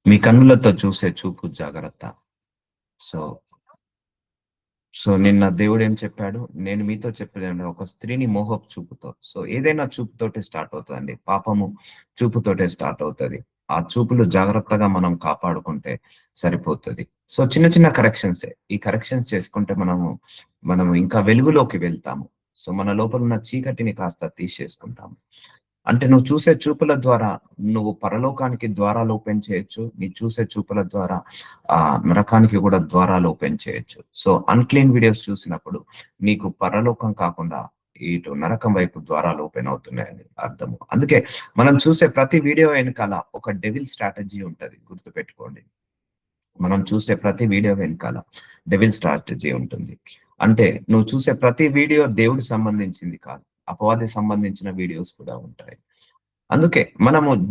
మీ కన్నులతో చూసే చూపు జాగ్రత్త. సో, నిన్న దేవుడేం చెప్పాడు? నేను మీతో చెప్పేదేంటంటే ఒక స్త్రీని మోహపు చూపుతో. ఏదైనా చూపుతోటే స్టార్ట్ అవుతదండి. పాపము చూపుతోటే స్టార్ట్ అవుతది. ఆ చూపులు జాగ్రత్తగా మనం కాపాడుకుంటే సరిపోతది. చిన్న చిన్న కరెక్షన్సే. ఈ కరెక్షన్స్ చేసుకుంటే మనము ఇంకా వెలుగులోకి వెళ్తాము. మన లోపలున్న చీకటిని కాస్త తీసేసుకుంటాము. అంటే నువ్వు చూసే చూపుల ద్వారా నువ్వు పరలోకానికి ద్వారాలు ఓపెన్ చేయొచ్చు. నీ చూసే చూపుల ద్వారా నరకానికి కూడా ద్వారాలు ఓపెన్ చేయొచ్చు. అన్‌క్లీన్ వీడియోస్ చూసినప్పుడు నీకు పరలోకం కాకుండా ఇటు నరకం వైపు ద్వారాలు ఓపెన్ అవుతున్నాయని అర్థము. అందుకే మనం చూసే ప్రతి వీడియో వెనకాల ఒక డెవిల్ స్ట్రాటజీ ఉంటది. గుర్తుపెట్టుకోండి. మనం చూసే ప్రతి వీడియో వెనకాల డెవిల్ స్ట్రాటజీ ఉంటుంది. అంటే నువ్వు చూసే ప్రతి వీడియో దేవుడికి సంబంధించింది కాదు. అపవాదికి సంబంధించిన వీడియోస్ కూడా ఉంటాయి. అందుకే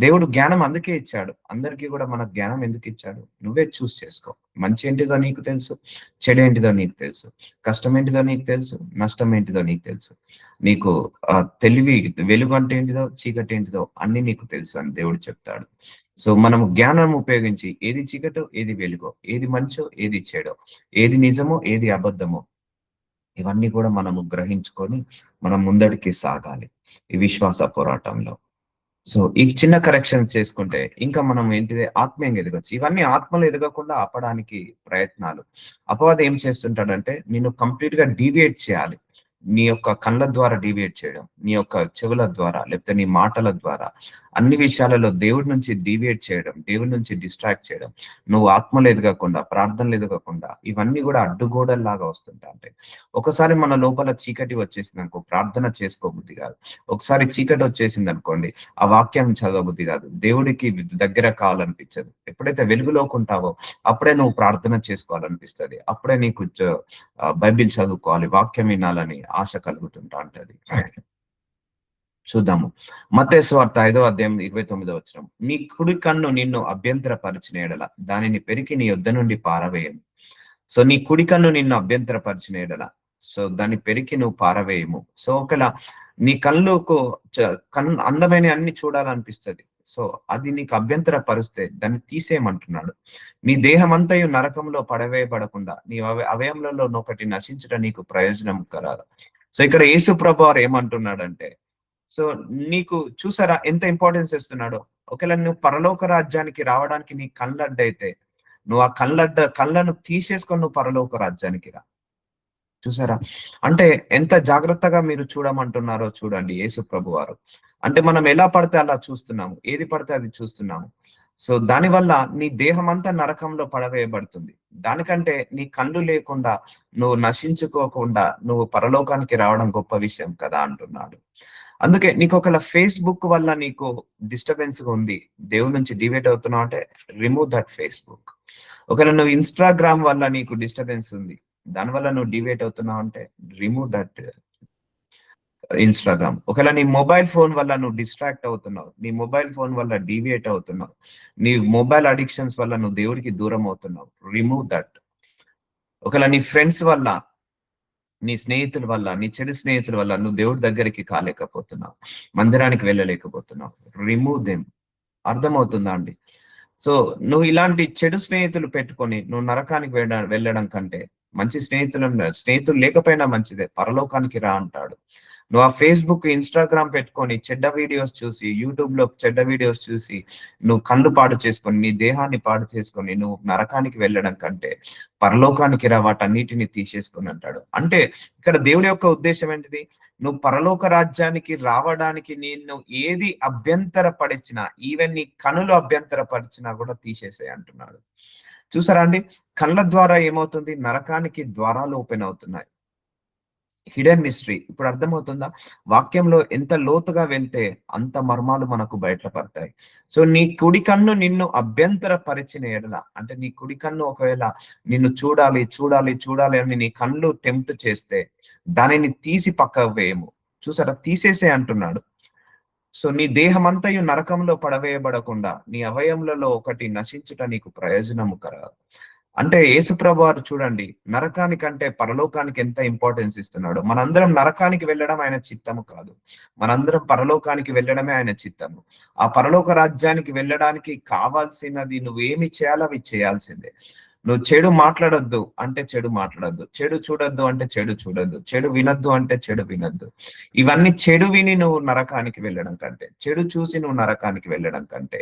దేవుడు జ్ఞానం అందుకే ఇచ్చాడు. అందరికీ కూడా మన జ్ఞానం ఎందుకు ఇచ్చాడు? నువ్వే చూస్ చేసుకో. మంచి ఏంటిదో నీకు తెలుసు. చెడేంటిదో నీకు తెలుసు. కష్టం ఏంటిదో నీకు తెలుసు. నష్టం ఏంటిదో నీకు తెలుసు. నీకు తెలివి వెలుగు అంటే ఏంటిదో, చీకటి ఏంటిదో అన్నీ నీకు తెలుసు అని దేవుడు చెప్తాడు. మనము జ్ఞానం ఉపయోగించి ఏది చీకటో, ఏది వెలుగో, ఏది మంచో, ఏది చెడో, ఏది నిజమో, ఏది అబద్ధమో ఇవన్నీ కూడా మనము గ్రహించుకొని మనం ముందడికి సాగాలి ఈ విశ్వాస పోరాటంలో. ఈ చిన్న కరెక్షన్స్ చేసుకుంటే ఇంకా మనం ఏంటిది ఆత్మీయంగా ఎదగొచ్చు. ఇవన్నీ ఆత్మలో ఎదగకుండా ఆపడానికి ప్రయత్నాలు. అపవాది ఏం చేస్తుంటాడంటే నిన్ను కంప్లీట్‌గా డీవియేట్ చేయాలి. నీ యొక్క కళ్ళ ద్వారా డీవియేట్ చేయడం, నీ యొక్క చెవుల ద్వారా, లేకపోతే నీ మాటల ద్వారా అన్ని విషయాలలో దేవుడి నుంచి డీవియేట్ చేయడం, దేవుడి నుంచి డిస్ట్రాక్ట్ చేయడం. నువ్వు ఆత్మలో ఎదగకుండా, ప్రార్థనలో ఎదగకుండా ఇవన్నీ కూడా అడ్డుగోడల్లాగా వస్తుంటాయి. ఒకసారి మన లోపల చీకటి వచ్చేసిందనుకో ప్రార్థన చేసుకోబుద్ధి కాదు. ఒకసారి చీకటి వచ్చేసిందనుకోండి ఆ వాక్యం చదవబుద్ధి కాదు. దేవుడికి దగ్గర కావాలనిపించదు. ఎప్పుడైతే వెలుగులోకి ఉంటావో అప్పుడే నువ్వు ప్రార్థన చేసుకోవాలనిపిస్తది. అప్పుడే నీకు బైబిల్ చదువుకోవాలి, వాక్యం వినాలని ఆశ కలుగుతుంటా ఉంటది. చూద్దాము. మత్తయి సువార్త 5వ అధ్యాయం 29వ వచనం. నీ కుడి కన్ను నిన్ను అభ్యంతరపరిచిన యెడల దానిని పెరికి నీ యొద్ద నుండి పారవేయము. నీ కుడి కన్ను నిన్ను అభ్యంతరపరిచిన యెడల దాన్ని పెరికి నువ్వు పారవేయము. ఒకవేళ నీ కళ్ళకు అందమైన అన్ని చూడాలనిపిస్తది. అది నీకు అభ్యంతర పరిస్తే దాన్ని తీసేయమంటున్నాడు. నీ దేహమంతయు నరకంలో పడవేయబడకుండా నీ అవయములలో ఒకటి నశించుట నీకు ప్రయోజనం కలదు. ఇక్కడ యేసు ప్రభువారు ఏమంటున్నాడంటే సో నీకు చూసారా ఎంత ఇంపార్టెన్స్ ఇస్తున్నాడో. ఒకవేళ నువ్వు పరలోక రాజ్యానికి రావడానికి నీ కళ్ళడ్డైతే నువ్వు ఆ కళ్ళను తీసేసుకొని నువ్వు పరలోక రాజ్యానికి రా. చూసారా? అంటే ఎంత జాగ్రత్తగా మీరు చూడమంటున్నారో చూడండి యేసు ప్రభువారు. అంటే మనం ఎలా పడితే అలా చూస్తున్నాము. ఏది పడితే అది చూస్తున్నాము. దానివల్ల నీ దేహమంతా నరకంలో పడవేయబడుతుంది. దానికంటే నీ కళ్ళు లేకుండా నువ్వు నశించుకోకుండా నువ్వు పరలోకానికి రావడం గొప్ప విషయం కదా అంటున్నాడు. అందుకే నీకు ఒకవేళ ఫేస్‌బుక్ వల్ల నీకు డిస్టర్బెన్స్‌గా ఉంది. దేవుడి నుంచి డీవియేట్ అవుతున్నావు అంటే రిమూవ్ దట్ ఫేస్‌బుక్. ఒకవేళ నువ్వు ఇన్‌స్టాగ్రామ్ వల్ల నీకు డిస్టర్బెన్స్ ఉంది. దానివల్ల నువ్వు డీవియేట్ అవుతున్నావు అంటే రిమూవ్ దట్ ఇన్‌స్టాగ్రామ్. ఒకవేళ నీ మొబైల్ ఫోన్ వల్ల నువ్వు డిస్ట్రాక్ట్ అవుతున్నావు. నీ మొబైల్ ఫోన్ వల్ల డీవియేట్ అవుతున్నావు. నీ మొబైల్ అడిక్షన్స్ వల్ల నువ్వు దేవుడికి దూరం అవుతున్నావు. Remove that. ఒకవేళ నీ ఫ్రెండ్స్ వల్ల, నీ స్నేహితుల వల్ల, నీ చెడు స్నేహితుల వల్ల నువ్వు దేవుడి దగ్గరికి కాలేకపోతున్నావు. మందిరానికి వెళ్ళలేకపోతున్నావు. Remove them. అర్థమవుతుందా అండి? నువ్వు ఇలాంటి చెడు స్నేహితులు పెట్టుకొని నువ్వు నరకానికి వెళ్ళడం కంటే మంచి స్నేహితులు లేకపోయినా మంచిదే. పరలోకానికి రా అంటాడు. నువ్వు ఆ ఫేస్‌బుక్, ఇన్‌స్టాగ్రామ్ పెట్టుకొని చెడ్డ వీడియోస్ చూసి, యూట్యూబ్‌లో చెడ్డ వీడియోస్ చూసి నువ్వు కళ్ళు పాడు చేసుకొని, నీ దేహాన్ని పాడు చేసుకొని నువ్వు నరకానికి వెళ్ళడం కంటే పరలోకానికి రా వాటన్నిటిని తీసేసుకొని అంటాడు. అంటే ఇక్కడ దేవుడి యొక్క ఉద్దేశ్యం ఏంటిది? నువ్వు పరలోక రాజ్యానికి రావడానికి నిన్ను ఏది అభ్యంతర పడిచినా, ఈవెన్ నీ కనులు అభ్యంతర పరిచినా కూడా తీసేసేయి అంటున్నాడు. చూసారా అండి? కళ్ళ ద్వారా ఏమవుతుంది? నరకానికి ద్వారాలు ఓపెన్ అవుతున్నాయి. Hidden mystery. ఇప్పుడు అర్థమవుతుందా? వాక్యంలో ఎంత లోతుగా వెళ్తే అంత మర్మాలు మనకు బయటపడతాయి. నీ కుడి కన్ను నిన్ను అభ్యంతర పరిచిన యెడల అంటే నీ కుడి కన్ను ఒకవేళ నిన్ను చూడాలి అని నీ కళ్ళు టెంప్ట్ చేస్తే దానిని తీసి పక్కకు వేయము. చూసారా? తీసేసేయి అంటున్నాడు. నీ దేహమంతయు నరకంలో పడవేయబడకుండా నీ అవయములలో ఒకటి నశించుట నీకు ప్రయోజనము కలదు. అంటే యేసుప్రభు వారు చూడండి, నరకానికంటే పరలోకానికి ఎంత ఇంపార్టెన్స్ ఇస్తున్నాడో. మనందరం నరకానికి వెళ్ళడం ఆయన చిత్తము కాదు. మనందరం పరలోకానికి వెళ్ళడమే ఆయన చిత్తము. ఆ పరలోక రాజ్యానికి వెళ్ళడానికి కావాల్సినది నువ్వేమి చేయాలో అవి చేయాల్సిందే. నువ్వు చెడు మాట్లాడొద్దు అంటే చెడు మాట్లాడొద్దు. చెడు చూడొద్దు అంటే చెడు చూడొద్దు. చెడు వినొద్దు అంటే చెడు వినొద్దు. ఇవన్నీ చెడు విని నువ్వు నరకానికి వెళ్ళడం కంటే, చెడు చూసి నువ్వు నరకానికి వెళ్ళడం కంటే,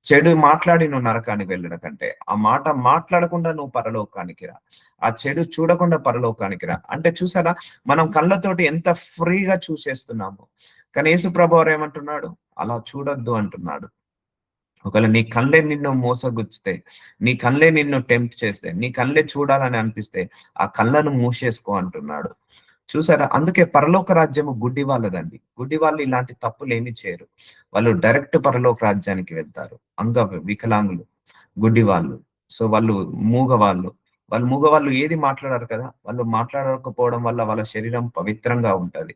చెడు మాట్లాడి నువ్వు నరకానికి వెళ్ళడం కంటే, ఆ మాట మాట్లాడకుండా నువ్వు పరలోకానికి రా. ఆ చెడు చూడకుండా పరలోకానికి రా. అంటే చూసారా, మనం కళ్ళతోటి ఎంత ఫ్రీగా చూసేస్తున్నాము. కానీ యేసుప్రభు వారు ఏమంటున్నాడు? అలా చూడొద్దు అంటున్నాడు. ఒకవేళ నీ కళ్ళే నిన్ను మోసగుచ్చితే, నీ కళ్ళే నిన్ను టెంప్ట్ చేస్తే, నీ కళ్ళే చూడాలని అనిపిస్తే, ఆ కళ్ళను మూసేసుకో అంటున్నాడు. చూసారా? అందుకే పరలోక రాజ్యము గుడ్డి వాళ్ళదండి. గుడ్డి వాళ్ళు ఇలాంటి తప్పులేమి చేయరు. వాళ్ళు డైరెక్ట్ పరలోక రాజ్యానికి వెళ్తారు. వికలాంగులు, గుడ్డి వాళ్ళు. సో, వాళ్ళు మూగవాళ్ళు. వాళ్ళు మూగవాళ్ళు ఏది మాట్లాడరు కదా! వాళ్ళు మాట్లాడకపోవడం వల్ల వాళ్ళ శరీరం పవిత్రంగా ఉంటది.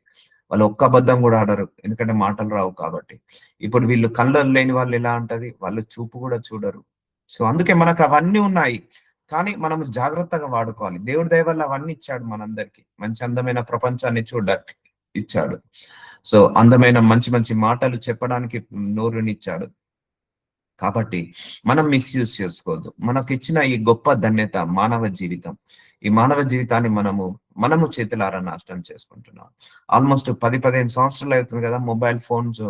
వాళ్ళు ఒక్క అబద్ధం గూడా ఆడరు. ఎందుకంటే మాటలు రావు కాబట్టి. ఇప్పుడు వీళ్ళు కళ్ళు లేని వాళ్ళు ఎలా ఉంటది? వాళ్ళు చూపు గూడా చూడరు. సో, అందుకే మనకు అవన్నీ ఉన్నాయి. కానీ మనం జాగ్రత్తగా వాడుకోవాలి. దేవుడి దయ వల్ల అవన్నీ ఇచ్చాడు మనందరికి. మంచి అందమైన ప్రపంచాన్ని చూడడానికి ఇచ్చాడు. సో, అందమైన మంచి మంచి మాటలు చెప్పడానికి నోరునిచ్చాడు. కాబట్టి మనం మిస్‌యూజ్ చేసుకోవద్దు. మనకిచ్చిన ఈ గొప్ప ధన్యత మానవ జీవితం. ఈ మానవ జీవితాన్ని మనము చేతులారా నాశనం చేసుకుంటున్నాం. ఆల్‌మోస్ట్ 10, 15 సంవత్సరాలు అవుతుంది కదా! మొబైల్ ఫోన్స్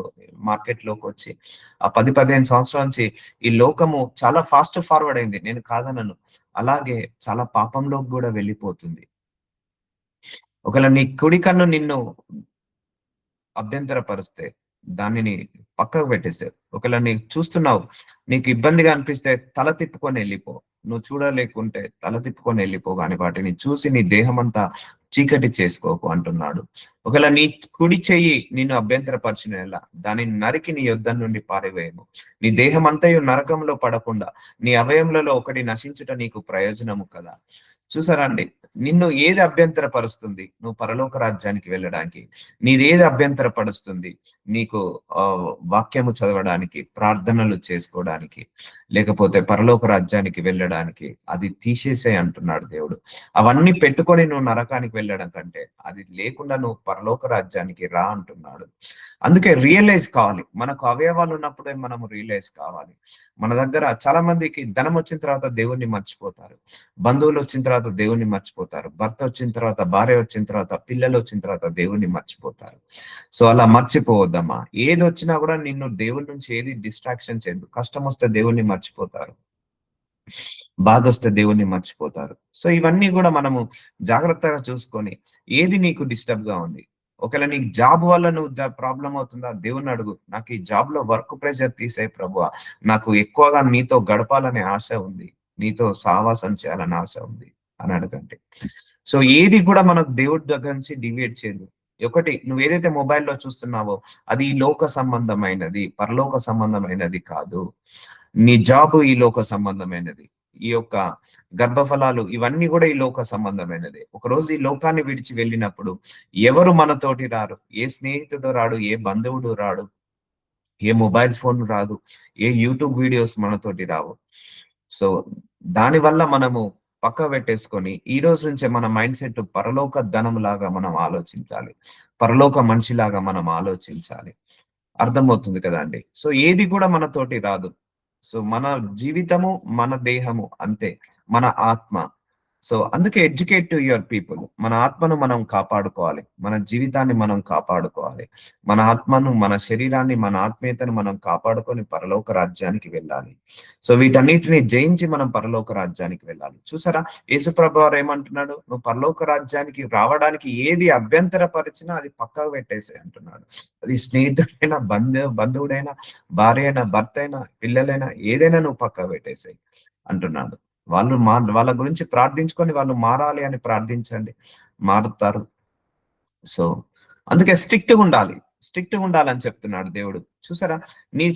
మార్కెట్‌లోకొచ్చి. ఆ 10, 15 సంవత్సరాల నుంచి ఈ లోకము చాలా ఫాస్ట్ ఫార్వర్డ్ అయింది. నేను కాదనను. అలాగే చాలా పాపంలోకి గూడా వెళ్ళిపోతుంది. ఒకవేళ నీ కుడి కన్ను నిన్ను అభ్యంతరపరిస్తే దానిని పక్కకు పెట్టేసేయి. ఒకవేళ నీకు చూస్తున్నావు, నీకు ఇబ్బందిగా అనిపిస్తే తల తిప్పుకొని ఎళ్ళిపో. నువ్వు చూడలేకుంటే తల తిప్పుకొని ఎళ్ళిపో గాని వాటిని చూసి నీ దేహమంతా చీకటి చేసుకోకు అంటున్నాడు. ఒకవేళ నీ కుడి చెయ్యి నిన్ను అభ్యంతరపరిచిన యెడల దానిని నరికి నీ యొద్ద నుండి పారవేయము. నీ దేహమంతయు నరకంలో పడకుండా నీ అవయములలో ఒకటి నశించుట నీకు ప్రయోజనము కదా! చూసారా అండి? నిన్ను ఏది అభ్యంతరపరుస్తుంది నువ్వు పరలోక రాజ్యానికి వెళ్ళడానికి? నీదేది అభ్యంతరపరుస్తుంది నీకు వాక్యము చదవడానికి, ప్రార్థనలు చేసుకోవడానికి, లేకపోతే పరలోక రాజ్యానికి వెళ్ళడానికి? అది తీసేసేయి అంటున్నాడు దేవుడు. అవన్నీ పెట్టుకొని నువ్వు నరకానికి వెళ్ళడం కంటే, అది లేకుండా నువ్వు పరలోక రాజ్యానికి రా అంటున్నాడు. అందుకే రియలైజ్ కావాలి. మనకు అవయవాలు ఉన్నప్పుడే మనము రియలైజ్ కావాలి. మన దగ్గర చాలా మందికి ధనం వచ్చిన తర్వాత దేవుణ్ణి మర్చిపోతారు. బంధువులు వచ్చిన తర్వాత దేవుణ్ణి మర్చిపోతారు. భర్త వచ్చిన తర్వాత, భార్య వచ్చిన తర్వాత, పిల్లలు వచ్చిన తర్వాత దేవుణ్ణి మర్చిపోతారు. సో, అలా మర్చిపోవద్దమ్మా. ఏదొచ్చినా కూడా నిన్ను దేవుడి నుంచి ఏది డిస్ట్రాక్షన్ చేయదు. కష్టం వస్తే దేవుణ్ణి మర్చిపోతారు. బాధొస్తే దేవుణ్ణి మర్చిపోతారు. సో, ఇవన్నీ గూడా మనము జాగ్రత్తగా చూసుకొని, ఏది నీకు డిస్టర్బ్‌గా ఉంది? ఒకవేళ నీకు జాబ్ వల్ల నువ్వు ప్రాబ్లమ్ అవుతుందా? దేవుడిని అడుగు. నాకు ఈ జాబ్‌లో వర్క్ ప్రెషర్ తీసేయి ప్రభువా. నాకు ఎక్కువగా నీతో గడపాలనే ఆశ ఉంది. నీతో సావాసం చేయాలని ఆశ ఉంది అని అడగండి. సో, ఏది కూడా మనకు దేవుడి దగ్గర నుంచి డీవియేట్ చేయదు. ఒకటి నువ్వేదైతే మొబైల్‌లో చూస్తున్నావో అది ఈ లోక సంబంధమైనది, పరలోక సంబంధమైనది కాదు. నీ జాబు ఈ లోక సంబంధమైనది. ఈ యొక్క గర్భఫలాలు ఇవన్నీ గూడా ఈ లోక సంబంధమైనదే. ఒకరోజు ఈ లోకాన్ని విడిచి వెళ్ళినప్పుడు ఎవరు మనతోటి రారు. ఏ స్నేహితుడు రాడు, ఏ బంధువుడు రాడు, ఏ మొబైల్ ఫోన్ రాదు, ఏ యూట్యూబ్ వీడియోస్ మనతోటి రావు. సో, దానివల్ల మనము పక్కకు పెట్టేసుకొని, ఈ రోజు నుంచే మన మైండ్‌సెట్ పరలోక ధనంలాగా మనం ఆలోచించాలి. పరలోక మనిషిలాగా మనం ఆలోచించాలి. అర్థమవుతుంది కదండీ! సో, ఏది కూడా మనతోటి రాదు. సో, మన జీవితము, మన దేహము అంతే. మన ఆత్మ. సో, అందుకే ఎడ్యుకేట్ టు యువర్ పీపుల్. మన ఆత్మను మనం కాపాడుకోవాలి. మన జీవితాన్ని మనం కాపాడుకోవాలి. మన ఆత్మను, మన శరీరాన్ని, మన ఆత్మీయతను మనం కాపాడుకొని పరలోక రాజ్యానికి వెళ్ళాలి. సో, వీటన్నిటిని జయించి మనం పరలోక రాజ్యానికి వెళ్ళాలి. చూసారా? యేసుప్రభు వారు ఏమంటున్నాడు? "నువ్వు పరలోక రాజ్యానికి రావడానికి ఏది అభ్యంతరపరిచినా అది పక్కకు పెట్టేసేయి" అంటున్నాడు. అది స్నేహితుడైనా, బంధువుడైనా, భార్య అయినా, భర్త అయినా, పిల్లలైనా ఏదైనా నువ్వు పక్కకు పెట్టేసేయి అంటున్నాడు. వాళ్ళ గురించి ప్రార్థించుకొని వాళ్ళు మారాలి అని ప్రార్థించండి. మారుతారు. సో, అందుకే స్ట్రిక్ట్‌గుండాలి. స్ట్రిక్ట్‌గుండాలని చెప్తున్నాడు దేవుడు. చూసారా? నీ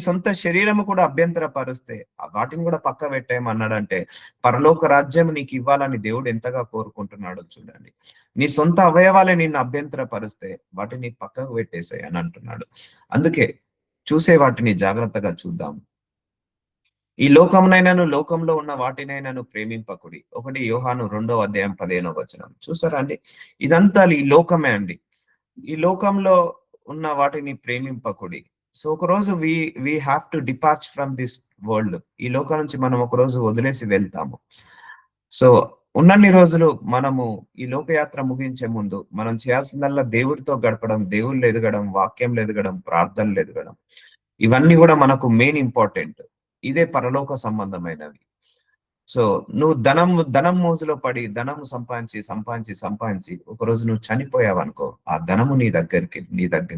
సొంత శరీరము కూడా అభ్యంతరపరుస్తే వాటిని కూడా పక్కకు పెట్టేయమన్నాడంటే, పరలోక రాజ్యం నీకివ్వాలని దేవుడు ఎంతగా కోరుకుంటున్నాడో చూడండి. నీ సొంత అవయవాలే నిన్ను అభ్యంతరపరుస్తే వాటిని పక్కకు పెట్టేసేయ్ అని అంటున్నాడు. అందుకే చూసే వాటిని జాగ్రత్తగా చూద్దాం. ఈ లోకమునైనను లోకంలో ఉన్న వాటినైనను ప్రేమింపకుడి. ఒకటి యోహాను 2:15 చూసారా అండి? ఇదంతా ఈ లోకమే అండి. ఈ లోకంలో ఉన్న వాటిని ప్రేమింపకుడి. సో ఒకరోజు we have to depart from this world. ఈ లోకం నుంచి మనం ఒకరోజు వదిలేసి వెళ్తాము. సో ఉన్నన్ని రోజులు మనము ఈ లోకయాత్ర ముగించే ముందు మనం చేయాల్సిందల్లా దేవుడితో గడపడం, దేవుళ్ళు ఎదగడం, వాక్యంలో ఎదగడం, ప్రార్థనలు ఎదగడం. ఇవన్నీ కూడా మనకు మెయిన్ ఇంపార్టెంట్. ఇదే పరలోక సంబంధమైనవి. సో నువ్వు ధనం మోజులో పడి ధనం సంపాదించి ఒకరోజు నువ్వు చనిపోయావనుకో, ఆ ధనము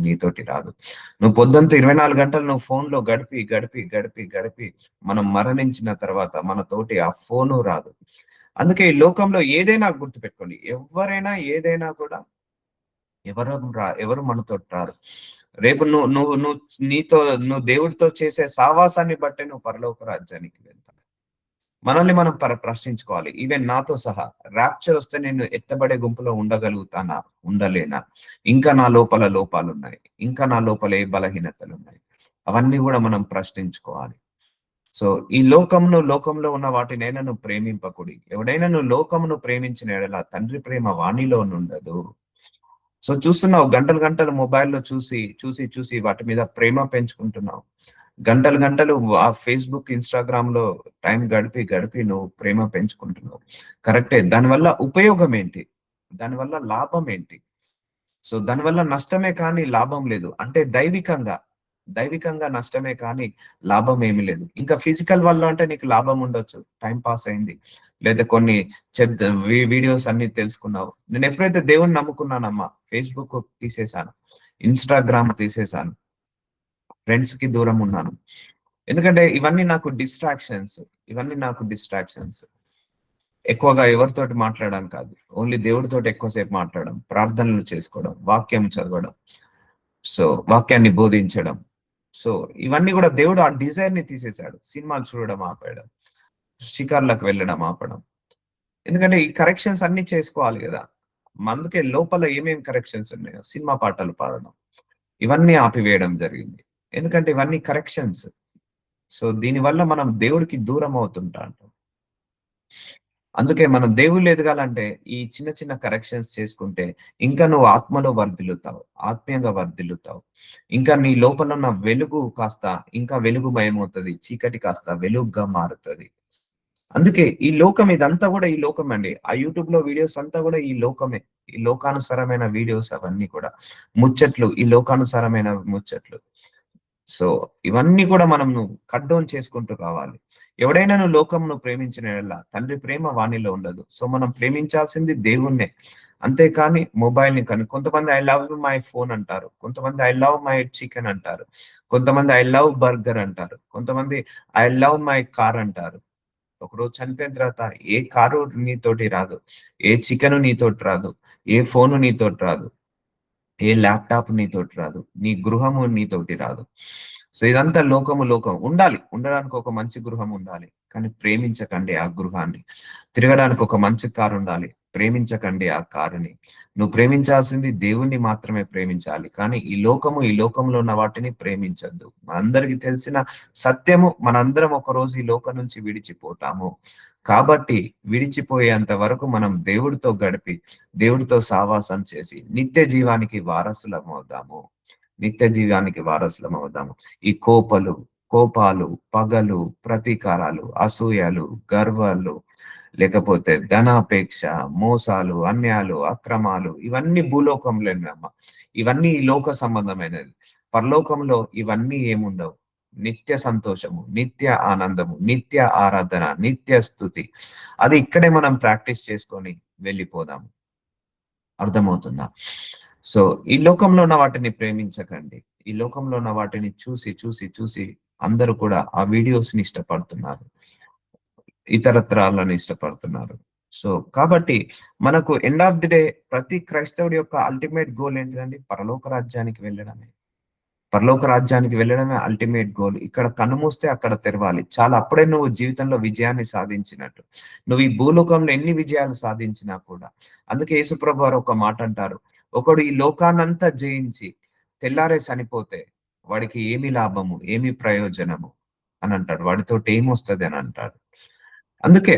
నీతోటి రాదు. నువ్వు పొద్దుంతా 24 గంటలు నువ్వు ఫోన్ లో గడిపి మనం మరణించిన తర్వాత మన తోటి ఆ ఫోను రాదు. అందుకే ఈ లోకంలో ఏదైనా గుర్తుపెట్టుకోండి, ఎవరైనా ఏదైనా కూడా ఎవరు మనతోటి రారు. రేపు నువ్వు దేవుడితో చేసే సావాసాన్ని బట్టే నువ్వు పరలోక రాజ్యానికి వెళ్తావు. మనల్ని మనం ప్రశ్నించుకోవాలి. ఈవెన్ నాతో సహా రాప్చర్ వస్తే నేను ఎత్తబడే గుంపులో ఉండగలుగుతానా? ఉండలేనా? ఇంకా నా లోపల లోపాలున్నాయి. ఇంకా నా లోపల ఏ బలహీనతలున్నాయి? అవన్నీ కూడా మనం ప్రశ్నించుకోవాలి. సో ఈ లోకంలో ఉన్న వాటినైనా నువ్వు ప్రేమింపకుడి. ఎవడైనా నువ్వు లోకమును ప్రేమించిన యెడల తండ్రి ప్రేమ వానిలో నుండదు. సో చూస్తున్నావు, గంటలు మొబైల్‌లో చూసి వాటి మీద ప్రేమ పెంచుకుంటున్నావు. గంటలు ఆ ఫేస్‌బుక్, ఇన్‌స్టాగ్రామ్‌లో టైం గడిపి నువ్వు ప్రేమ పెంచుకుంటున్నావు. కరెక్టే. దానివల్ల ఉపయోగం ఏంటి? దానివల్ల లాభం ఏంటి? సో దానివల్ల నష్టమే కానీ లాభం లేదు. అంటే దైవికంగా నష్టమే కానీ లాభం ఏమీ లేదు. ఇంకా ఫిజికల్ వల్ల అంటే నీకు లాభం ఉండొచ్చు. టైం పాస్ అయింది. లేదా కొన్ని చెత్త వీడియోస్ అన్ని తెలుసుకున్నావు. నేను ఎప్పుడైతే దేవుణ్ణి నమ్ముకున్నానమ్మా, ఫేస్‌బుక్ తీసేశాను. ఇన్‌స్టాగ్రామ్ తీసేశాను. ఫ్రెండ్స్ కి దూరం ఉన్నాను. ఎందుకంటే ఇవన్నీ నాకు డిస్ట్రాక్షన్స్. ఎక్కువగా ఎవరితోటి మాట్లాడడం కాదు. ఓన్లీ దేవుడితోటి ఎక్కువసేపు మాట్లాడడం, ప్రార్థనలు చేసుకోవడం, వాక్యం చదవడం, సో వాక్యాన్ని బోధించడం. సో ఇవన్నీ కూడా దేవుడు ఆ డిజైర్ ని తీసేశాడు. సినిమాలు చూడడం ఆపాడు. షికార్లకు వెళ్ళడం ఆపడం. ఎందుకంటే ఈ కరెక్షన్స్ అన్ని చేసుకోవాలి కదా. అందుకే లోపల ఏమేమి కరెక్షన్స్ ఉన్నాయో సినిమా పాటలు పాడడం, ఇవన్నీ ఆపివేయడం జరిగింది. ఎందుకంటే ఇవన్నీ కరెక్షన్స్. సో దీనివల్ల మనం దేవుడికి దూరం అవుతుంటాం. అందుకే మనం దేవుళ్ళు ఎదగాలంటే ఈ చిన్న చిన్న కరెక్షన్స్ చేసుకుంటే ఇంకా నువ్వు ఆత్మలో వర్ధిల్లుతావు, ఆత్మీయంగా వర్ధిల్లుతావు. ఇంకా నీ లోపల ఉన్న వెలుగు కాస్త ఇంకా వెలుగుమయమవుతుంది, చీకటి కాస్త వెలుగుగా మారుతుంది. అందుకే ఈ లోకం, ఇదంతా కూడా ఈ లోకం అండి. ఆ యూట్యూబ్ లో వీడియోస్ అంతా కూడా ఈ లోకమే. ఈ లోకానుసారమైన వీడియోస్ అవన్నీ కూడా ముచ్చట్లు, ఈ లోకానుసారమైన ముచ్చట్లు. సో ఇవన్నీ కూడా మనం కట్ డౌన్ చేసుకుంటూ రావాలి. ఎవడైనా నువ్వు లోకంను ప్రేమించిన యెడల తండ్రి ప్రేమ వానిలో ఉండదు. సో మనం ప్రేమించాల్సింది దేవుణ్ణే. అంతేకాని మొబైల్ ని కానీ. కొంతమంది ఐ లవ్ మై ఫోన్ అంటారు. కొంతమంది ఐ లవ్ మై చికెన్ అంటారు. కొంతమంది ఐ లవ్ బర్గర్ అంటారు. కొంతమంది ఐ లవ్ మై కార్ అంటారు. ఒకరోజు చనిపోయిన తర్వాత ఏ కారు నీతోటి రాదు, ఏ చికెన్ నీతోటి రాదు, ఏ ఫోను నీతోటి రాదు, ఏ ల్యాప్‌టాప్ నీతోటి రాదు, నీ గృహము నీతోటి రాదు. సో ఇదంతా లోకం. ఉండడానికి ఒక మంచి గృహం ఉండాలి. కానీ ప్రేమించకండి ఆ గృహాన్ని. తిరగడానికి ఒక మంచి కారు ఉండాలి. ప్రేమించకండి ఆ కారుని. నువ్వు ప్రేమించాల్సింది దేవుణ్ణి మాత్రమే ప్రేమించాలి. కానీ ఈ లోకంలో ఉన్న వాటిని ప్రేమించొద్దు. మనందరికీ తెలిసిన సత్యము, మనందరం ఒకరోజు ఈ లోకం నుంచి విడిచిపోతాము. కాబట్టి విడిచిపోయేంత వరకు మనం దేవుడితో గడిపి, దేవుడితో సావాసం చేసి నిత్య జీవానికి వారసులమవుదాము. నిత్య జీవానికి వారసులమవుదాము. ఈ కోపాలు, పగలు, ప్రతీకారాలు, అసూయలు, గర్వాలు, లేకపోతే ధనాపేక్ష, మోసాలు, అన్యాయాలు, అక్రమాలు, ఇవన్నీ భూలోకంలోనేమ్మ. ఇవన్నీ ఈ లోక సంబంధమైనది. పరలోకంలో ఇవన్నీ ఏముండవు. నిత్య సంతోషము, నిత్య ఆనందము, నిత్య ఆరాధన, నిత్య స్తుతి. అది ఇక్కడే మనం ప్రాక్టీస్ చేసుకొని వెళ్ళిపోదాము. అర్థమవుతుందా? సో ఈ లోకంలో ఉన్న వాటిని ప్రేమించకండి. ఈ లోకంలో ఉన్న వాటిని చూసి అందరూ కూడా ఆ వీడియోస్ ని ఇష్టపడుతున్నారు. ఇతరత్రాలను ఇష్టపడుతున్నారు. సో కాబట్టి మనకు ఎండ్ ఆఫ్ ది డే ప్రతి క్రైస్తవుడి యొక్క అల్టిమేట్ గోల్ ఏంటిదండి? పరలోక రాజ్యానికి వెళ్ళడమే అల్టిమేట్ గోల్. ఇక్కడ కన్నుమూస్తే అక్కడ తెరవాలి. చాలా, అప్పుడే నువ్వు జీవితంలో విజయాన్ని సాధించినట్టు. నువ్వు ఈ భూలోకంలో ఎన్ని విజయాలు సాధించినా కూడా. అందుకే యేసుప్రభు వారు ఒక మాట అంటారు, ఒకడు ఈ లోకాన్నంతా జయించి తెల్లారే చనిపోతే వాడికి ఏమి లాభము, ఏమి ప్రయోజనము? అని అంటాడు, వాడితోటి ఏమొస్తుంది అని అంటాడు. అందుకే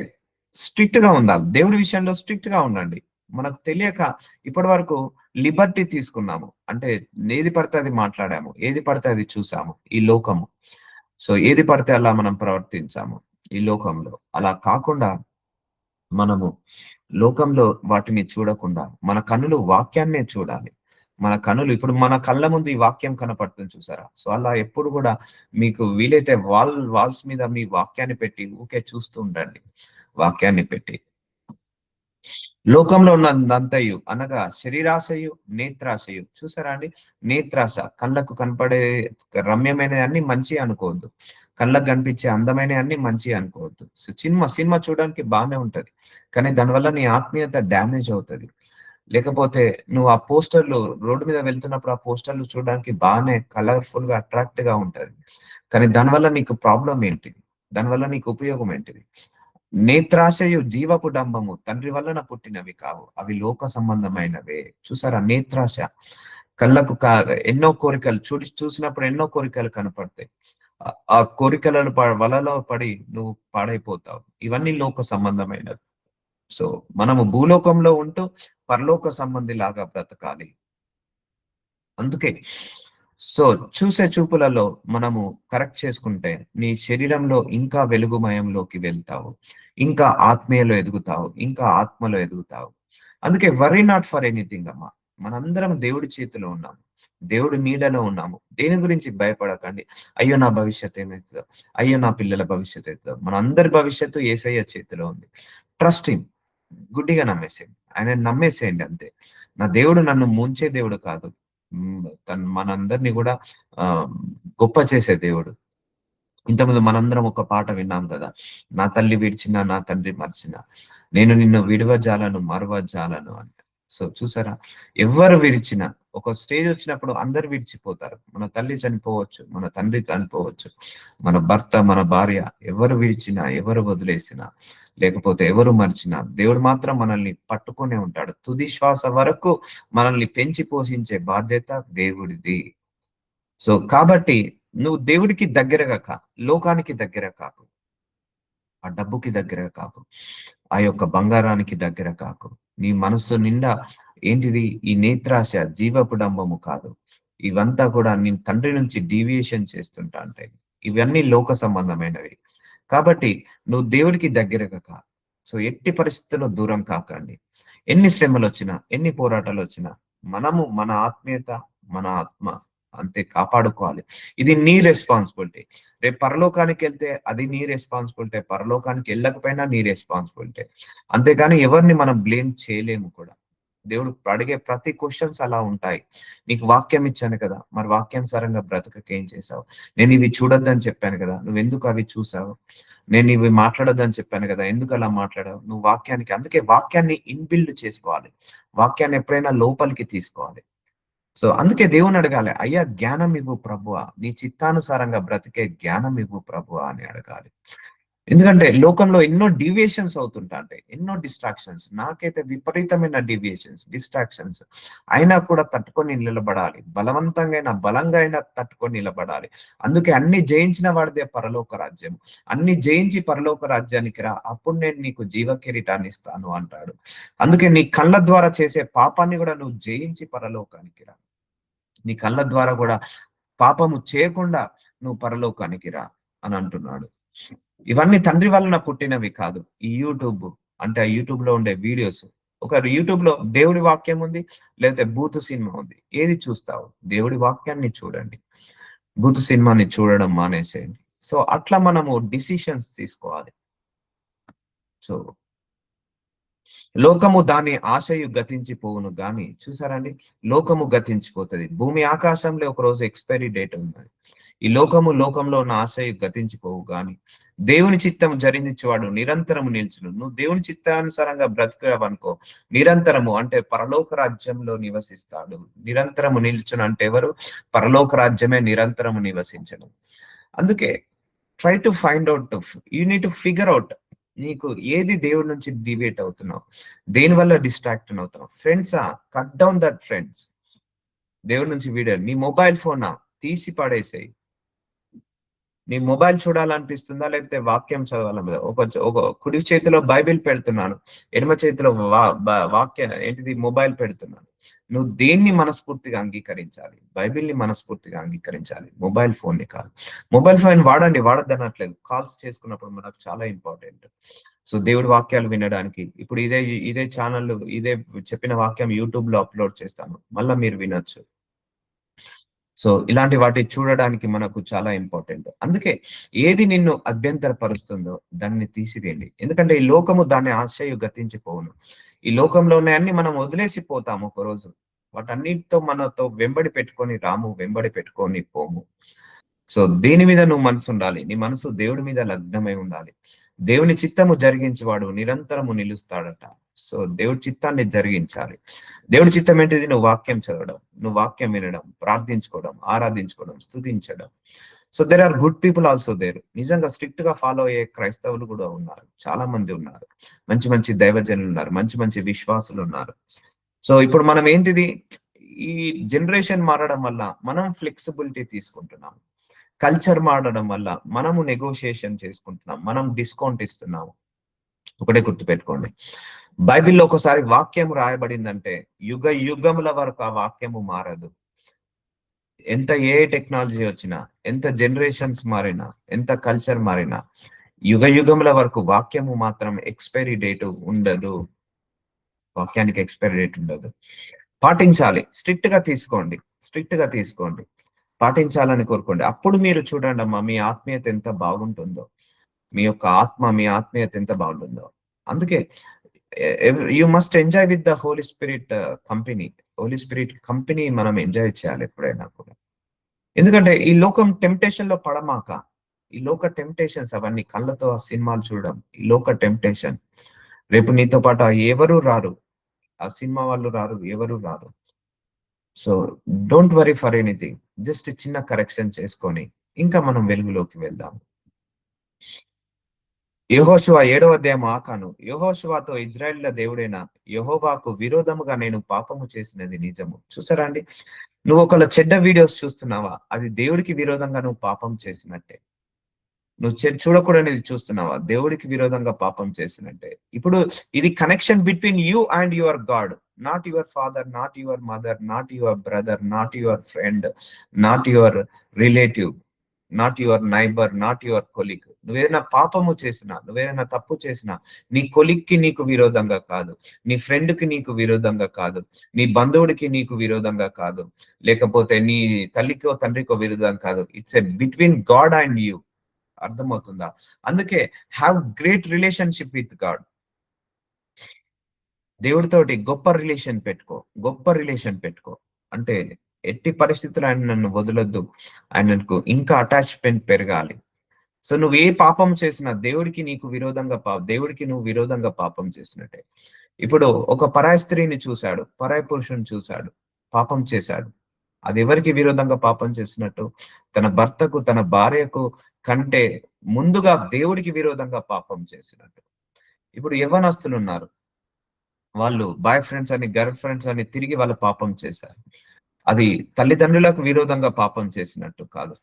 స్ట్రిక్ట్ గా ఉండాలి, దేవుడి విషయంలో స్ట్రిక్ట్ గా ఉండండి. మనకు తెలియక ఇప్పటి వరకు లిబర్టీ తీసుకున్నాము, అంటే ఏది పడితే అది మాట్లాడాము, ఏది పడితే అది చూసాము ఈ లోకము. సో ఏది పడితే అలా మనం ప్రవర్తించాము ఈ లోకంలో. అలా కాకుండా మనము లోకంలో వాటిని చూడకుండా మన కన్నులు వాక్యాన్నే చూడాలి. మన కన్నులు ఇప్పుడు మన కళ్ళ ముందు ఈ వాక్యం కనపడుతుంది చూసారా? సో అలా ఎప్పుడు కూడా మీకు వీలైతే వాల్స్ మీద మీ వాక్యాన్ని పెట్టి ఊకే చూస్తూ ఉండండి. వాక్యాన్ని పెట్టి లోకంలో ఉన్నదంతయు అనగా శరీరాశయు నేత్రాశయు, చూసారా అండి? నేత్రాశ కళ్ళకు కనపడే రమ్యమైన అన్ని మంచి అనుకోవద్దు, కళ్ళకు కనిపించే అందమైన అన్ని మంచి అనుకోవద్దు. సో సినిమా చూడడానికి బాగానే ఉంటది, కానీ దానివల్ల నీ ఆత్మీయత డ్యామేజ్ అవుతుంది. లేకపోతే నువ్వు ఆ పోస్టర్లు రోడ్డు మీద వెళ్తున్నప్పుడు ఆ పోస్టర్లు చూడడానికి బాగానే కలర్ఫుల్ గా అట్రాక్ట్ గా ఉంటది, కానీ దానివల్ల నీకు ప్రాబ్లం ఏంటిది? దానివల్ల నీకు ఉపయోగం ఏంటిది? నేత్రాశయు జీవపు డంబము తండ్రి వలన పుట్టినవి కావు, అవి లోక సంబంధమైనవే. చూసారా? నేత్రాశ కళ్ళకు ఎన్నో కోరికలు చూసినప్పుడు ఎన్నో కోరికలు కనపడతాయి. ఆ కోరికలను వలలో పడి నువ్వు పాడైపోతావు. ఇవన్నీ లోక సంబంధమైనవి. సో మనము భూలోకంలో ఉంటూ పరలోక సంబంధి లాగా బ్రతకాలి. అందుకే సో చూసే చూపులలో మనము కరెక్ట్ చేసుకుంటే నీ శరీరంలో ఇంకా వెలుగుమయంలోకి వెళ్తావు, ఇంకా ఆత్మీయలో ఎదుగుతావు, ఇంకా ఆత్మలో ఎదుగుతావు. అందుకే వరీ నాట్ ఫర్ ఎనీథింగ్ అమ్మా. మనందరం దేవుడి చేతిలో ఉన్నాము, దేవుడి నీడలో ఉన్నాము. దేని గురించి భయపడకండి. అయ్యో నా భవిష్యత్ ఏమవుతుందో, అయ్యో నా పిల్లల భవిష్యత్ అవుతుందో. మన అందరి భవిష్యత్తు యేసయ్య చేతిలో ఉంది. ట్రస్ట్ హిమ్, గుడ్డిగా నమ్మేసేయండి, ఆయన నమ్మేసేయండి అంతే. నా దేవుడు నన్ను ముంచే దేవుడు కాదు, మనందరినీ కూడా ఆ గొప్ప చేసే దేవుడు. ఇంతకుముందు మనందరం ఒక పాట విన్నాం కదా, నా తల్లి విడిచిన నా తండ్రి మర్చిన, నేను నిన్ను విడవజాలను మరవజాలను అంటే. సో చూసారా? ఎవరు విడిచిన ఒక స్టేజ్ వచ్చినప్పుడు అందరు విడిచిపోతారు. మన తల్లి చనిపోవచ్చు, మన తండ్రి చనిపోవచ్చు, మన భర్త మన భార్య, ఎవరు విడిచినా ఎవరు వదిలేసినా లేకపోతే ఎవరు మర్చినా దేవుడు మాత్రం మనల్ని పట్టుకునే ఉంటాడు. తుది శ్వాస వరకు మనల్ని పెంచి పోషించే బాధ్యత దేవుడిది. సో కాబట్టి నువ్వు దేవుడికి దగ్గరగా లోకానికి దగ్గర కాకు, ఆ డబ్బుకి దగ్గర కాకు, ఆ యొక్క బంగారానికి దగ్గర కాకు. నీ మనస్సు నిండా ఏంటిది? ఈ నేత్రాశ జీవపు డంబము కాదు. ఇవంతా కూడా నీ తండ్రి నుంచి డీవియేషన్ చేస్తుంటా అంటే ఇవన్నీ లోక సంబంధమైనవి. కాబట్టి నువ్వు దేవుడికి దగ్గరగా కా. సో ఎట్టి పరిస్థితుల్లో దూరం కాకండి. ఎన్ని శ్రమలు వచ్చినా, ఎన్ని పోరాటాలు వచ్చినా మనము మన ఆత్మీయత, మన ఆత్మ అంతే కాపాడుకోవాలి. ఇది నీ రెస్పాన్సిబిలిటీ. రేపు పరలోకానికి వెళ్తే అది నీ రెస్పాన్సిబిలిటీ, పరలోకానికి వెళ్ళకపోయినా నీ రెస్పాన్సిబిలిటీ. అంతేగాని ఎవరిని మనం బ్లేమ్ చేయలేము కూడా. దేవుడు అడిగే ప్రతి క్వశ్చన్స్ అలా ఉంటాయి. నీకు వాక్యం ఇచ్చాను కదా, మరి వాక్యానుసారంగా బ్రతకక ఏం చేసావు? నేను ఇవి చూడొద్దని చెప్పాను కదా, నువ్వు ఎందుకు అవి చూసావు? నేను ఇవి మాట్లాడొద్దని చెప్పాను కదా, ఎందుకు అలా మాట్లాడావు? నువ్వు వాక్యానికి, అందుకే వాక్యాన్ని ఇన్బిల్డ్ చేసుకోవాలి, వాక్యాన్ని ఎప్పుడైనా లోపలికి తీసుకోవాలి. సో అందుకే దేవుని అడగాలి, అయ్యా జ్ఞానం ఇవ్వు ప్రభువా, నీ చిత్తానుసారంగా బ్రతికే జ్ఞానం ఇవ్వు ప్రభువా అని అడగాలి. ఎందుకంటే లోకంలో ఎన్నో డీవియేషన్స్ అవుతుంటాయి, ఎన్నో డిస్ట్రాక్షన్స్. నాకైతే విపరీతమైన డీవియేషన్స్, డిస్ట్రాక్షన్స్. అయినా కూడా తట్టుకొని నిలబడాలి, బలంగా అయినా తట్టుకొని నిలబడాలి. అందుకే అన్ని జయించిన వాడిదే పరలోక రాజ్యం. అన్ని జయించి పరలోక రాజ్యానికి రా, అప్పుడు నేను నీకు జీవ కిరీటాన్ని ఇస్తాను అంటాడు. అందుకే నీ కళ్ళ ద్వారా చేసే పాపాన్ని కూడా నువ్వు జయించి పరలోకానికి రా. నీ కళ్ళ ద్వారా కూడా పాపము చేయకుండా నువ్వు పరలోకానికి రా అని అంటున్నాడు. ఇవన్నీ తండ్రి వలన పుట్టినవి కాదు. ఈ యూట్యూబ్ అంటే ఆ యూట్యూబ్ లో ఉండే వీడియోస్, ఒక యూట్యూబ్ లో దేవుడి వాక్యం ఉంది, లేకపోతే బూతు సినిమా ఉంది, ఏది చూస్తావు? దేవుడి వాక్యాన్ని చూడండి, బూతు సినిమాని చూడడం మానేసేయండి. సో అట్లా మనము డిసిషన్స్ తీసుకోవాలి. సో లోకము దాని ఆశయు గతించిపోవును గాని, చూసారండి? లోకము గతించిపోతుంది, భూమి ఆకాశంలో ఒక రోజు ఎక్స్పైరీ డేట్ ఉన్నది. ఈ లోకంలో ఉన్న ఆశయు గతించిపోవు గాని దేవుని చిత్తము జరిగించేవాడు నిరంతరము నిల్చును. నువ్వు దేవుని చిత్తానుసారంగా బ్రతికావనుకో, నిరంతరము అంటే పరలోక రాజ్యంలో నివసిస్తాడు. నిరంతరము నిల్చును అంటే ఎవరు? పరలోక రాజ్యమే నిరంతరము నివసించను. అందుకే try to find out, you need to figure out, నీకు ఏది దేవుడి నుంచి డివేట్ అవుతున్నావు, దేని వల్ల డిస్ట్రాక్ట్ అవుతున్నావు. ఫ్రెండ్సా, కట్ డౌన్ దట్ ఫ్రెండ్స్. దేవుడి నుంచి వీడియో, నీ మొబైల్ ఫోనా తీసి పడేసేయి. నీ మొబైల్ చూడాలనిపిస్తుందా? లేకపోతే వాక్యం చదవాలనిపిస్తుందా? ఒక కుడి చేతిలో బైబిల్ పెడుతున్నాను. ఎడమ చేతిలో ఏంటిది మొబైల్ పెడుతున్నాను. నువ్వు దేన్ని మనస్ఫూర్తిగా అంగీకరించాలి? బైబిల్‌ని మనస్ఫూర్తిగా అంగీకరించాలి. మొబైల్ ఫోన్‌ని కాదు. మొబైల్ ఫోన్ వాడండి, వాడొద్దనట్లేదు. కాల్స్ చేసుకున్నప్పుడు మనకు చాలా ఇంపార్టెంట్. సో, దేవుడి వాక్యాలు వినడానికి ఇప్పుడు ఇదే ఛానెల్ ఇదే చెప్పిన వాక్యం యూట్యూబ్‌లో అప్‌లోడ్ చేస్తాను. మళ్ళా మీరు వినొచ్చు. సో, ఇలాంటి వాటి చూడడానికి మనకు చాలా ఇంపార్టెంట్. అందుకే ఏది నిన్ను అభ్యంతరపరుస్తుందో దాన్ని తీసివేయండి. ఎందుకంటే ఈ లోకము దాని ఆశయు గతించిపోవును. ఈ లోకంలో ఉన్నయన్నీ మనం వదిలేసి పోతాము ఒకరోజు. వాటన్నిటితో మనతో వెంబడి పెట్టుకొని రాము, వెంబడి పెట్టుకొని పోము. సో, దేని మీద నువ్వు మనసుండాలి? నీ మనసు దేవుడి మీద లగ్నమై ఉండాలి. దేవుని చిత్తము జరిగించువాడు నిరంతరము నిలుస్తాడట. సో, దేవుడి చిత్తాన్ని జరిగించాలి. దేవుడి చిత్తం ఏంటిది? నువ్వు వాక్యం చదవడం, నువ్వు వాక్యం వినడం, ప్రార్థించుకోవడం, ఆరాధించుకోవడం, స్తుతించడం. So, there are good people also there. నిజంగా స్ట్రిక్ట్ గా ఫాలో అయ్యే క్రైస్తవులు కూడా ఉన్నారు. చాలా మంది ఉన్నారు. మంచి మంచి దైవజనులు ఉన్నారు. మంచి మంచి విశ్వాసులు ఉన్నారు. సో, ఇప్పుడు మనం ఏంటిది? ఈ జనరేషన్ మారడం వల్ల మనం ఫ్లెక్సిబిలిటీ తీసుకుంటున్నాం. కల్చర్ మారడం వల్ల మనము నెగోషియేషన్ చేసుకుంటున్నాం. మనం డిస్కౌంట్ ఇస్తున్నాము. ఒకటే గుర్తుపెట్టుకోండి. బైబిల్‌లో ఒకసారి వాక్యం రాయబడిందంటే యుగ యుగముల వరకు ఆ వాక్యము మారదు. ఎంత ఏఐ టెక్నాలజీ వచ్చినా, ఎంత జనరేషన్స్ మారినా, ఎంత కల్చర్ మారినా, యుగ యుగముల వరకు వాక్యము మాత్రం ఎక్స్‌పైరీ డేట్ ఉండదు. వాక్యానికి ఎక్స్‌పైరీ డేట్ ఉండదు. పాటించాలి. స్ట్రిక్ట్‌గా తీసుకోండి. స్ట్రిక్ట్‌గా తీసుకోండి. పాటించాలని కోరుకోండి. అప్పుడు మీరు చూడండమ్మా మీ ఆత్మీయత ఎంత బాగుంటుందో. మీ ఆత్మీయత ఎంత బాగుంటుందో. అందుకే you must enjoy with the Holy Spirit company. Holy Spirit company మనం ఎంజాయ్ చేయాలి ఎప్పుడైనా కూడా. ఎందుకంటే ఈ లోకం టెంప్టేషన్‌లో పడమాక. ఈ లోక టెంప్టేషన్స్ అవన్నీ కళ్ళతో ఆ సినిమాలు చూడడం. ఈ లోక టెంప్టేషన్. రేపు నీతో పాటు ఎవరు రారు. ఆ సినిమా వాళ్ళు రారు. ఎవరు రారు. So, don't worry for anything. Just చిన్న కరెక్షన్ చేసుకొని ఇంకా మనం వెలుగులోకి వెళ్దాం. యెహోషువ 7వ అధ్యాయం ఆకాను. యెహోషువతో ఇశ్రాయేలీయుల దేవుడైన యెహోవాకు విరోధముగా నేను పాపము చేసినది నిజము. చూసారా అండి? నువ్వు ఒకవేళ చెడ్డ వీడియోస్ చూస్తున్నావా? అది దేవుడికి విరోధంగా నువ్వు పాపం చేసినట్టే. నువ్వు చూడకూడనిది చూస్తున్నావా? దేవుడికి విరోధంగా పాపం చేసినట్టే. ఇప్పుడు ఇది connection between you and your God. Not your father, not your mother, not your brother, not your friend, not your relative, not your neighbour, not your colleague. నువ్వేదైనా పాపము చేసినా, నువ్వేదైనా తప్పు చేసినా, నీ కొలీగ్‌కి నీకు విరోధంగా కాదు, నీ ఫ్రెండ్‌కి నీకు విరోధంగా కాదు, నీ బంధువుడికి నీకు విరోధంగా కాదు, లేకపోతే నీ తల్లికో, తండ్రికో విరోధం కాదు. It's a between God and you. అర్థమవుతుందా? అందుకే have great relationship with God. దేవుడితోటి గొప్ప రిలేషన్ పెట్టుకో. గొప్ప రిలేషన్ పెట్టుకో. అంటే ఎట్టి పరిస్థితుల్లో ఆయన నన్ను వదలొద్దు. ఆయనకు ఇంకా అటాచ్‌మెంట్ పెరగాలి. సో, నువ్వు ఏ పాపం చేసినా దేవుడికి నువ్వు విరోధంగా పాపం చేసినట్టే. ఇప్పుడు ఒక పరాయి స్త్రీని చూసాడు. పరాయి పురుషుని చూసాడు. పాపం చేశాడు. అది ఎవరికి విరోధంగా పాపం చేసినట్టు? తన భర్తకు, తన భార్యకు కంటే ముందుగా దేవుడికి విరోధంగా పాపం చేసినట్టు. ఇప్పుడు యవ్వనస్తులున్నారు. వాళ్ళు బాయ్ ఫ్రెండ్స్ అని, గర్ల్ ఫ్రెండ్స్ అని తిరిగి వాళ్ళు పాపం చేశారు. అది తల్లిదండ్రులకు విరోధంగా పాపం చేసినట్టు కాదు.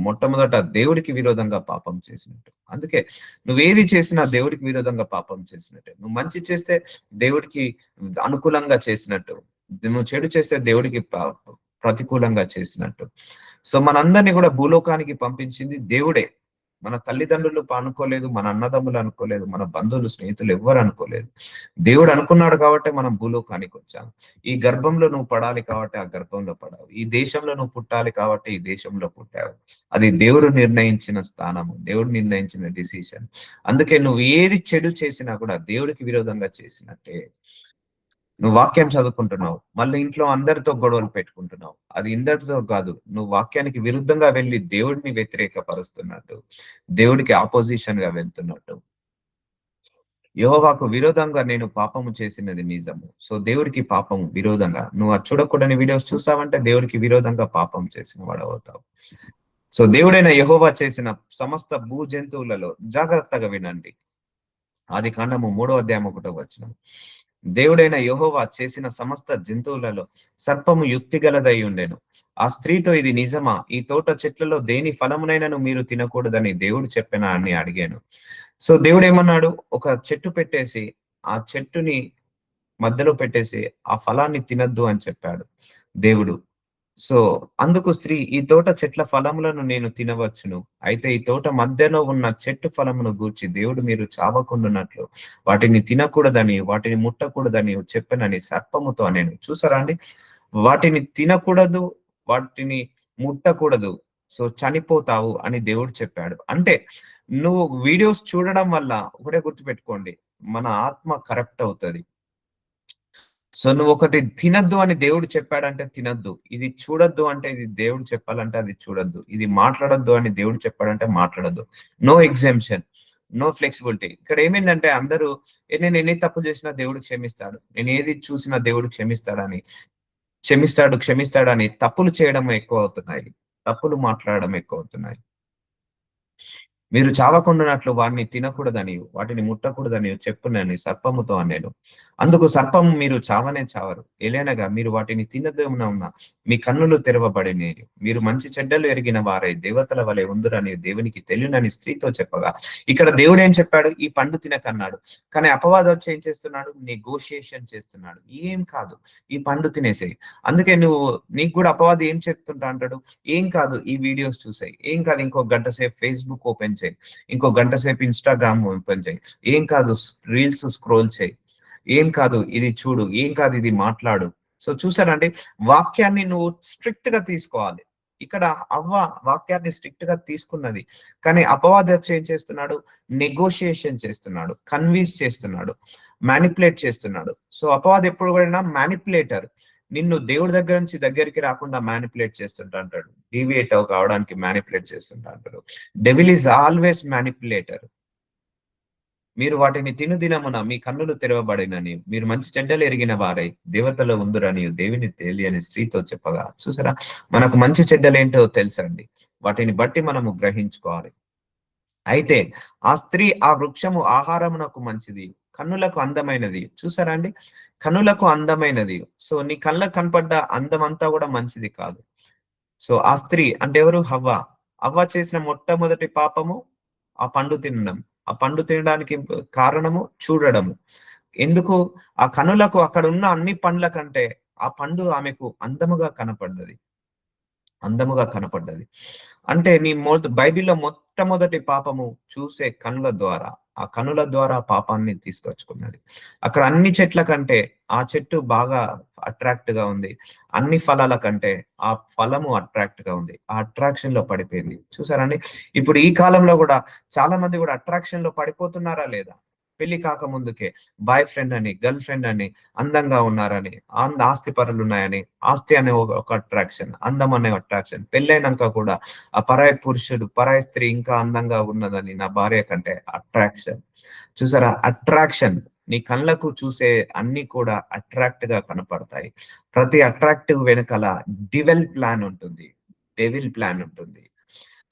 మొట్టమొదట దేవుడికి విరోధంగా పాపం చేసినట్టు. అందుకే నువ్వేది చేసినా దేవుడికి విరోధంగా పాపం చేసినట్టే. నువ్వు మంచి చేస్తే దేవుడికి అనుకూలంగా చేసినట్టు. నువ్వు చెడు చేస్తే దేవుడికి ప్రతికూలంగా చేసినట్టు. సో, మనందరిని కూడా భూలోకానికి పంపించింది దేవుడే. మన తల్లిదండ్రులు అనుకోలేదు, మన అన్నదమ్ములు అనుకోలేదు, మన బంధువులు, స్నేహితులు ఎవ్వరు అనుకోలేదు. దేవుడు అనుకున్నాడు కాబట్టే మనం భూలోకానికి వచ్చాం. ఈ గర్భంలో నువ్వు పడాలి కాబట్టి ఆ గర్భంలో పడావు. ఈ దేశంలో నువ్వు పుట్టాలి కాబట్టి ఈ దేశంలో పుట్టావు. అది దేవుడు నిర్ణయించిన స్థానము. దేవుడు నిర్ణయించిన డిసిషన్. అందుకే నువ్వు ఏది చెడు చేసినా కూడా దేవుడికి విరోధంగా చేసినట్టే. నువ్వు వాక్యం చదువుకుంటున్నావు. మళ్ళీ ఇంట్లో అందరితో గొడవలు పెట్టుకుంటున్నావు. అది ఇందరితో కాదు. నువ్వు వాక్యానికి విరుద్ధంగా వెళ్లి దేవుడిని వ్యతిరేకపరుస్తున్నట్టు. దేవుడికి అపోజిషన్ గా వెళ్తున్నట్టు. యెహోవాకు విరోధంగా నేను పాపము చేసినది నిజము. సో, దేవుడికి పాపము విరోధంగా. నువ్వు ఆ చూడకూడని వీడియోస్ చూసావంటే దేవుడికి విరోధంగా పాపం చేసిన వాడవుతావు. సో, దేవుడైన యెహోవా చేసిన సమస్త భూజంతువులలో జాగ్రత్తగా వినండి. ఆదికాండము 3వ అధ్యాయం 1వ వచనం. దేవుడైన యెహోవా చేసిన సమస్త జంతువులలో సర్పము యుక్తిగలదై ఉండెను. ఆ స్త్రీతో, ఇది నిజమా? ఈ తోట చెట్లలో దేని ఫలమునైనను మీరు తినకూడదని దేవుడు చెప్పెనా అని అడిగాను. సో దేవుడేమన్నాడు? ఒక చెట్టు పెట్టేసి, ఆ చెట్టుని మధ్యలో పెట్టేసి, ఆ ఫలాన్ని తినొద్దు అని చెప్పాడు దేవుడు. సో అందుకు స్త్రీ, ఈ తోట చెట్ల ఫలములను నేను తినవచ్చును. అయితే ఈ తోట మధ్యలో ఉన్న చెట్టు ఫలమును గూర్చి దేవుడు మీరు చావకుండునట్లు వాటిని తినకూడదని, వాటిని ముట్టకూడదని చెప్పెనని సర్పముతో అనెను. చూసారా అండి? వాటిని తినకూడదు, వాటిని ముట్టకూడదు. సో చనిపోతావు అని దేవుడు చెప్పాడు. అంటే నువ్వు వీడియోస్ చూడడం వల్ల ఒకటే గుర్తుపెట్టుకోండి, మన ఆత్మ కరప్ట్ అవుతది. సో నువ్వొకటి తినొద్దు అని దేవుడు చెప్పాడంటే తినొద్దు. ఇది చూడొద్దు అంటే ఇది దేవుడు చెప్పాలంటే అది చూడొద్దు. ఇది మాట్లాడొద్దు అని దేవుడు చెప్పాడంటే మాట్లాడొద్దు. No exemption. No flexibility. ఇక్కడ ఏమైందంటే అందరూ నేను ఎన్ని తప్పులు చేసినా దేవుడు క్షమిస్తాడు. నేను ఏది చూసినా దేవుడు క్షమిస్తాడని తప్పులు చేయడం ఎక్కువవుతున్నాయి. తప్పులు మాట్లాడడం ఎక్కువవుతున్నాయి. మీరు చావకుండునట్లు వాటిని తినకూడదని, వాటిని ముట్టకూడదని చెప్పునని సర్పముతో అనెను. అందుకు సర్పము, మీరు చావనే చావరు. ఏలైనగా మీరు వాటిని తినదమున మీ కన్నులు తెరవబడినేవి. మీరు మంచి చెడ్డలు ఎరిగిన వారై దేవతల వలె ఉందురని దేవునికి తెలియనని స్త్రీతో చెప్పగా, ఇక్కడ దేవుడు ఏం చెప్పాడు? ఈ పండు తినకన్నాడు. కానీ అపవాదం వచ్చి ఏం చేస్తున్నాడు? నెగోషియేషన్ చేస్తున్నాడు. ఏం కాదు, ఈ పండు తినేసేయి. అందుకే నీకు కూడా అపవాది ఏం చెప్తుంటా అంటాడు? ఏం కాదు, ఈ వీడియోస్ చూసాయి. ఏం కాదు, ఇంకో గంట సేపు ఫేస్బుక్ ఓపెన్ చేయి, ఇంకో గంట సేపు ఇన్స్టాగ్రామ్ ఓపెన్ చేయి. ఏం కాదు, రీల్స్ స్క్రోల్ చేయి. ఏం కాదు, ఇది చూడు. ఏం కాదు, ఇది మాట్లాడు. సో చూసారండి, వాక్యాన్ని నువ్వు స్ట్రిక్ట్ గా తీసుకోవాలి. ఇక్కడ అవ్వ వాక్యాన్ని స్ట్రిక్ట్ గా తీసుకున్నది, కానీ అపవాది వచ్చి ఏం చేస్తున్నాడు? నెగోషియేషన్ చేస్తున్నాడు, కన్విన్స్ చేస్తున్నాడు, మ్యానిపులేట్ చేస్తున్నాడు. సో అపవాది ఎప్పుడు కూడా మ్యానిపులేటర్. నిన్ను దేవుడి దగ్గర నుంచి దగ్గరికి రాకుండా మ్యానిపులేట్ చేస్తుంటా అంటాడు. డీవియేట్ కావడానికి మ్యానిపులేట్ చేస్తుంటా అంటాడు. Devil is always manipulator. మీరు వాటిని తినుదినమున మీ కన్నులు తెరవబడినని, మీరు మంచి చెడ్డలు ఎరిగిన వారై దేవతలో ఉందురని దేవుని తెలియని స్త్రీతో చెప్పగా, చూసారా, మనకు మంచి చెడ్డలేంటో తెలుసండి. వాటిని బట్టి మనము గ్రహించుకోవాలి. అయితే ఆ స్త్రీ, ఆ వృక్షము ఆహారమునకు మంచిది, కన్నులకు అందమైనది. చూసారా అండి? కన్నులకు అందమైనది. సో నీ కళ్ళకు కనపడ్డ అందమంతా కూడా మంచిది కాదు. సో ఆ స్త్రీ అంటే ఎవరు? హవ్వ. హవ్వ చేసిన మొట్టమొదటి పాపము ఆ పండు తినడం. ఆ పండు తినడానికి కారణము చూడడము. ఎందుకు? ఆ కనులకు అక్కడ ఉన్న అన్ని పండ్ల కంటే ఆ పండు ఆమెకు అందముగా కనపడ్డది. అంటే బైబిల్లో మొట్టమొదటి పాపము చూసే కనుల ద్వారా, ఆ కనుల ద్వారా పాపాన్ని తీసుకొచ్చుకున్నది. అక్కడ అన్ని చెట్ల కంటే ఆ చెట్టు బాగా అట్రాక్ట్ గా ఉంది. అన్ని ఫలాల కంటే ఆ ఫలము అట్రాక్ట్ గా ఉంది. ఆ అట్రాక్షన్ లో పడిపోయింది. చూసారండి? ఇప్పుడు ఈ కాలంలో కూడా చాలా మంది కూడా అట్రాక్షన్ లో పడిపోతున్నారా లేదా? పెళ్లి కాక ముందుకే బాయ్ ఫ్రెండ్ అని, గర్ల్ ఫ్రెండ్ అని, అందంగా ఉన్నారని, ఆస్తి పరులు ఉన్నాయని, ఆస్తి అనే ఒక అట్రాక్షన్, అందం అనే అట్రాక్షన్. పెళ్ళైనాక కూడా ఆ పరాయి పురుషుడు, పరాయి స్త్రీ ఇంకా అందంగా ఉన్నదని, నా భార్య కంటే అట్రాక్షన్. చూసారా? అట్రాక్షన్. నీ కళ్ళకు చూసే అన్ని కూడా అట్రాక్ట్ గా కనపడతాయి. ప్రతి అట్రాక్టివ్ వెనకాల డెవిల్ ప్లాన్ ఉంటుంది.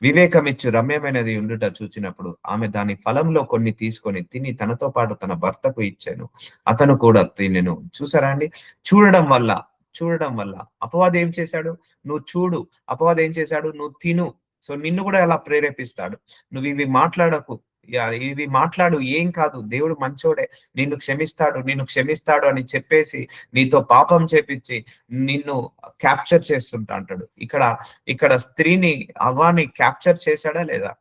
వివేకమిచ్చు రమ్యమైనది ఉండుట చూచినప్పుడు ఆమె దాని ఫలంలో కొన్ని తీసుకొని తిని తనతో పాటు తన భర్తకు ఇచ్చాను, అతను కూడా తినెను. చూసారా అండి? చూడడం వల్ల అపవాది ఏం చేశాడు? నువ్వు చూడు. అపవాది ఏం చేశాడు? నువ్వు తిను. సో నిన్ను కూడా అలా ప్రేరేపిస్తాడు. నువ్వు ఇవి మాట్లాడు, ఏం కాదు, దేవుడు మంచోడే, నిన్ను క్షమిస్తాడు అని చెప్పేసి నీతో పాపం చేపించి నిన్ను క్యాప్చర్ చేస్తుంటా అంటాడు. ఇక్కడ స్త్రీని, అవ్వాని క్యాప్చర్ చేశాడా లేదా?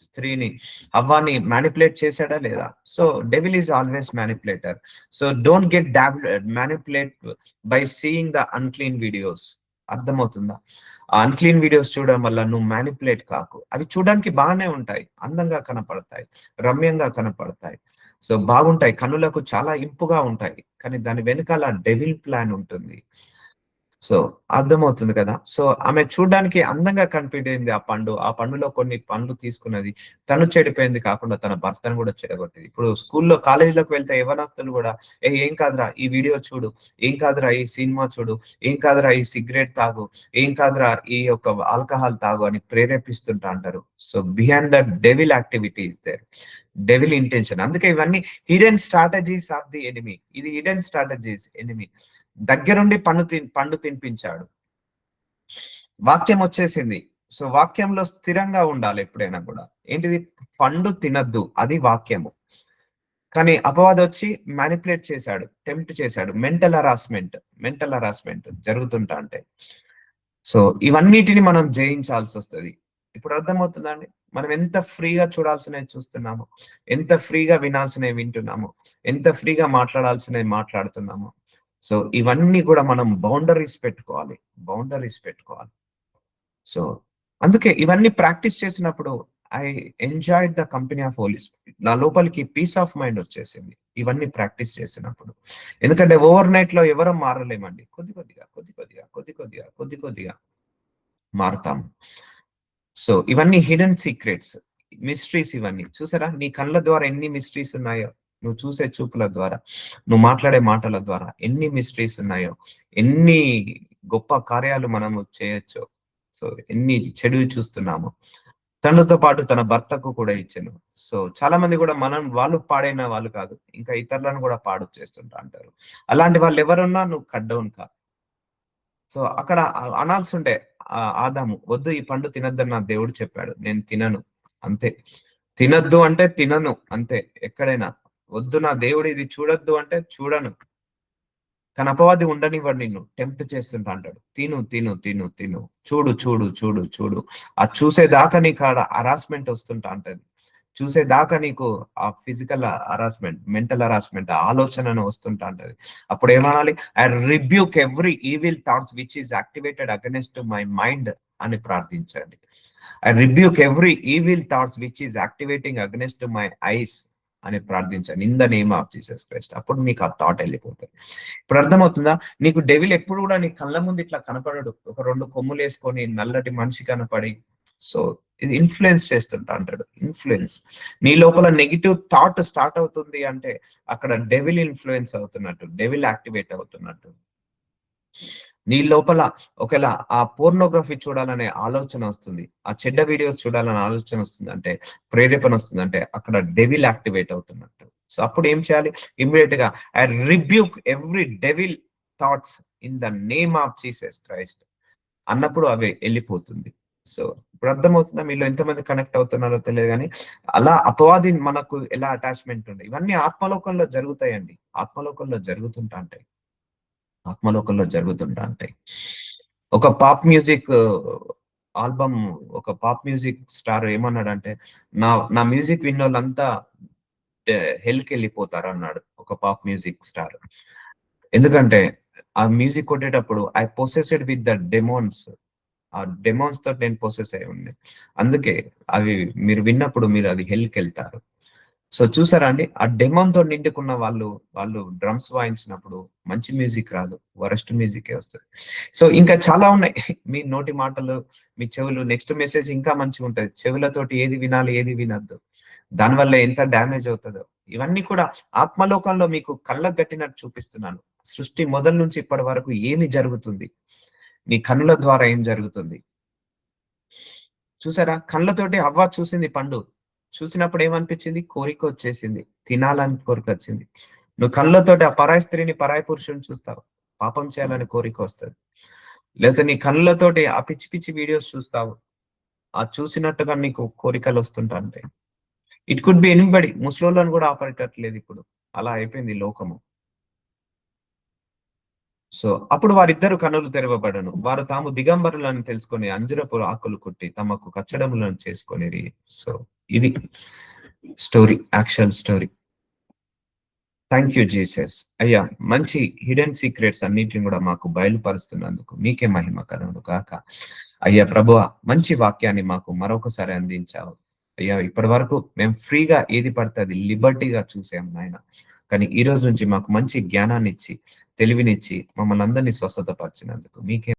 స్త్రీని, అవ్వాని మ్యానిపులేట్ చేశాడా లేదా? So devil is always manipulator. So don't get manipulate by seeing the unclean videos. అర్థమవుతుందా? ఆ అన్క్లీన్ వీడియోస్ చూడడం వల్ల నువ్వు మ్యానిపులేట్ కాకు. అవి చూడడానికి బాగానే ఉంటాయి, అందంగా కనపడతాయి, రమ్యంగా కనపడతాయి. సో బాగుంటాయి, కనులకు చాలా ఇంపుగా ఉంటాయి. కానీ దాని వెనకాల డెవిల్ ప్లాన్ ఉంటుంది. సో అర్థమవుతుంది కదా. సో ఆమె చూడడానికి అందంగా కనిపించింది ఆ పండులో కొన్ని పండ్లు తీసుకున్నది. తను చెడిపోయింది కాకుండా తన భర్తను కూడా చెడగొట్టింది. ఇప్పుడు స్కూల్లో కాలేజీలోకి వెళ్తే యవ్వనస్తులు కూడా ఏం కాదురా ఈ వీడియో చూడు, ఏం కాదురా ఈ సినిమా చూడు, ఏం కాదురా ఈ సిగరెట్ తాగు, ఏం కాదురా ఈ యొక్క ఆల్కహాల్ తాగు అని ప్రేరేపిస్తుంటా అంటారు. So behind the devil activity is there, devil intention. అందుకే ఇవన్నీ hidden strategies of the enemy. ఇది హిడెన్ స్ట్రాటజీస్ ఎనిమీ. దగ్గరుండి పండు తినిపించాడు. వాక్యం వచ్చేసింది. సో వాక్యంలో స్థిరంగా ఉండాలి ఎప్పుడైనా కూడా. ఏంటిది? పండు తినద్దు, అది వాక్యము. కానీ అపవాది వచ్చి మ్యానిపులేట్ చేశాడు, టెంప్ట్ చేశాడు. మెంటల్ హరాస్మెంట్ జరుగుతుంటా అంటే సో ఇవన్నిటిని మనం జయించాల్సి వస్తుంది. ఇప్పుడు అర్థమవుతుందండి మనం ఎంత ఫ్రీగా చూడాల్సినవి చూస్తున్నాము, ఎంత ఫ్రీగా వినాల్సినవి వింటున్నాము, ఎంత ఫ్రీగా మాట్లాడాల్సినవి మాట్లాడుతున్నాము. సో ఇవన్నీ కూడా మనం బౌండరీస్ పెట్టుకోవాలి. సో అందుకే ఇవన్నీ ప్రాక్టీస్ చేసినప్పుడు I enjoyed the company of Holy Spirit. నా లోపలికి పీస్ ఆఫ్ మైండ్ వచ్చేసింది ఇవన్నీ ప్రాక్టీస్ చేసినప్పుడు. ఎందుకంటే ఓవర్ నైట్ లో ఎవరం మారలేమండి. కొద్ది కొద్దిగా మారుతాము. సో ఇవన్నీ హిడెన్ సీక్రెట్స్, మిస్టరీస్. ఇవన్నీ చూసారా? నీ కళ్ళ ద్వారా ఎన్ని మిస్టరీస్ ఉన్నాయో, నువ్వు చూసే చూపుల ద్వారా, నువ్వు మాట్లాడే మాటల ద్వారా ఎన్ని మిస్టరీస్ ఉన్నాయో, ఎన్ని గొప్ప కార్యాలు మనము చేయొచ్చో. సో ఎన్ని చెడు చూస్తున్నాము. తనతో పాటు తన భర్తకు కూడా ఇచ్చాను. సో చాలా మంది కూడా వాళ్ళు పాడైన వాళ్ళు కాదు, ఇంకా ఇతరులను కూడా పాడు చేస్తుంటా అంటారు. అలాంటి వాళ్ళు ఎవరున్నా నువ్వు కట్ డౌన్ కా. సో అక్కడ అనాల్సి ఉండే ఆదాము, వద్దు ఈ పండు తినద్దని నా దేవుడు చెప్పాడు, నేను తినను అంతే. తినద్దు అంటే తినను అంతే. ఎక్కడైనా వద్దు నా దేవుడు ఇది చూడొద్దు అంటే చూడను. కానీ అపవాది ఉండనివ్వడు, నిన్ను టెంప్ట్ చేస్తుంటా అంటాడు. తిను తిను తిను తిను, చూడు చూడు చూడు చూడు. ఆ చూసేదాకా నీకు ఆడ హరాస్మెంట్ వస్తుంటా అంటది. చూసేదాకా నీకు ఆ ఫిజికల్ హరాస్మెంట్, మెంటల్ హరాస్మెంట్, ఆలోచనను వస్తుంటా అంటది. అప్పుడు ఏమనాలి? I rebuke every evil thoughts which is activated against my mind అని ప్రార్థించండి. I rebuke every evil thoughts which is activating against my eyes అని ప్రార్థించండి in the name of Jesus Christ. అప్పుడు నీకు ఆ థాట్ వెళ్ళిపోతుంది. ఇప్పుడు అర్థమవుతుందా? నీకు డెవిల్ ఎప్పుడు కూడా నీ కళ్ళ ముందు ఇట్లా కనపడడు. ఒక 2 కొమ్ములు వేసుకొని నల్లటి మనిషి కనపడి. సో ఇది ఇన్ఫ్లుయెన్స్ చేస్తుంటా అంటాడు. ఇన్ఫ్లుయెన్స్. నీ లోపల నెగిటివ్ థాట్ స్టార్ట్ అవుతుంది అంటే అక్కడ డెవిల్ ఇన్ఫ్లుయెన్స్ అవుతున్నట్టు, డెవిల్ యాక్టివేట్ అవుతున్నట్టు. నీ లోపల ఒకవేళ ఆ పోర్నోగ్రఫీ చూడాలనే ఆలోచన వస్తుంది, ఆ చెడ్డ వీడియోస్ చూడాలనే ఆలోచన వస్తుంది అంటే, ప్రేరేపణ వస్తుంది అంటే అక్కడ డెవిల్ యాక్టివేట్ అవుతున్నట్టు. సో అప్పుడు ఏం చేయాలి? ఇమ్మీడియట్ గా I rebuke every devil thoughts in the name of Jesus Christ అన్నప్పుడు అవి వెళ్ళిపోతుంది. సో ఇప్పుడు అర్థమవుతుందా? మీలో ఎంతమంది కనెక్ట్ అవుతున్నారో తెలియదు కానీ అలా అపవాది మనకు ఎలా అటాచ్మెంట్ ఉంది. ఇవన్నీ ఆత్మలోకంలో జరుగుతాయండి. ఆత్మలోకంలో జరుగుతుంటా ఉంటాయి. ఒక పాప్ మ్యూజిక్ ఆల్బమ్, ఒక పాప్ మ్యూజిక్ స్టార్ ఏమన్నాడంటే, నా మ్యూజిక్ విన్నోళ్ళంతా హెల్కి వెళ్ళిపోతారు అన్నాడు ఒక పాప్ మ్యూజిక్ స్టార్. ఎందుకంటే ఆ మ్యూజిక్ కొట్టేటప్పుడు I possessed with the demons, ఆ డెమోన్స్ తో నేను పొసెస్ అయి ఉంది. అందుకే అవి మీరు విన్నప్పుడు మీరు అది హెల్కి వెళ్తారు. సో చూసారా అండి, ఆ డెమోన్ తో నిండుకున్న వాళ్ళు డ్రమ్స్ వాయించినప్పుడు మంచి మ్యూజిక్ రాదు, వరస్ట్ మ్యూజికే వస్తుంది. సో ఇంకా చాలా ఉన్నాయి. మీ నోటి మాటలు, మీ చెవులు, నెక్స్ట్ మెసేజ్ ఇంకా మంచిగా ఉంటది. చెవులతోటి ఏది వినాలి ఏది వినద్దు, దానివల్ల ఎంత డ్యామేజ్ అవుతుందో ఇవన్నీ కూడా ఆత్మలోకంలో మీకు కళ్ళకు గట్టినట్టు చూపిస్తున్నాను. సృష్టి మొదలు నుంచి ఇప్పటి వరకు ఏమి జరుగుతుంది, నీ కన్నుల ద్వారా ఏం జరుగుతుంది. చూసారా? కళ్ళతోటి అవ్వ చూసింది పండు, చూసినప్పుడు ఏమనిపించింది? కోరిక వచ్చేసింది, తినాలని కోరిక వచ్చింది. నువ్వు కళ్ళతోటి ఆ పరాయి స్త్రీని, పరాయి పురుషుని చూస్తావు, పాపం చేయాలని కోరిక వస్తుంది. లేకపోతే నీ కళ్ళతోటి ఆ పిచ్చి పిచ్చి వీడియోస్ చూస్తావు, ఆ చూసినట్టుగా నీకు కోరికలు వస్తుంటా అంటే ఇట్ కుడ్ బి ఎనీబడి. ముసలోళ్ళని కూడా ఆపరేటట్లేదు ఇప్పుడు, అలా అయిపోయింది లోకము. సో అప్పుడు వారిద్దరు కన్నులు తెరవబడను, వారు తాము దిగంబరులను తెలుసుకొని అంజురపు ఆకులు కొట్టి తమకు కచ్చడములను చేసుకొని. సో ఇది story, actual story. Thank you Jesus. అయ్యా, మంచి హిడెన్ సీక్రెట్స్ అన్నిటిని కూడా మాకు బయలుపరుస్తున్నందుకు మీకే మహిమ కలుగును గాక. అయ్యా ప్రభువా, మంచి వాక్యాన్ని మాకు మరొకసారి అందించావు. అయ్యా ఇప్పటి వరకు మేము ఫ్రీగా ఏది పడితే అది లిబర్టీగా చూసాం నాయన. కానీ ఈ రోజు నుంచి మాకు మంచి జ్ఞానాన్ని ఇచ్చి, తెలివినిచ్చి మమ్మల్ని అందరినీ స్వస్థతపరిచినందుకు మీకే